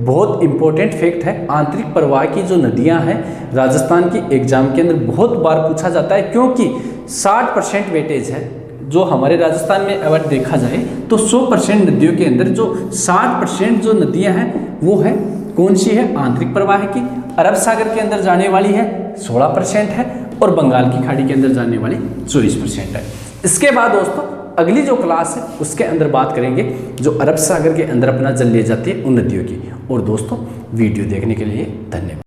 Speaker 1: बहुत इंपॉर्टेंट फैक्ट है, आंतरिक प्रवाह की जो नदियां हैं राजस्थान की एग्जाम के अंदर बहुत बार पूछा जाता है, क्योंकि 60% वेटेज है जो हमारे राजस्थान में अगर देखा जाए तो 100% नदियों के अंदर जो 60% जो नदियां हैं वो है कौन सी है, आंतरिक प्रवाह की। अरब सागर के अंदर जाने वाली है 16% है और बंगाल की खाड़ी के अंदर जाने वाली 24% है। इसके बाद दोस्तों अगली जो क्लास है उसके अंदर बात करेंगे जो अरब सागर के अंदर अपना जल ले जाती है उन नदियों की। और दोस्तों वीडियो देखने के लिए धन्यवाद।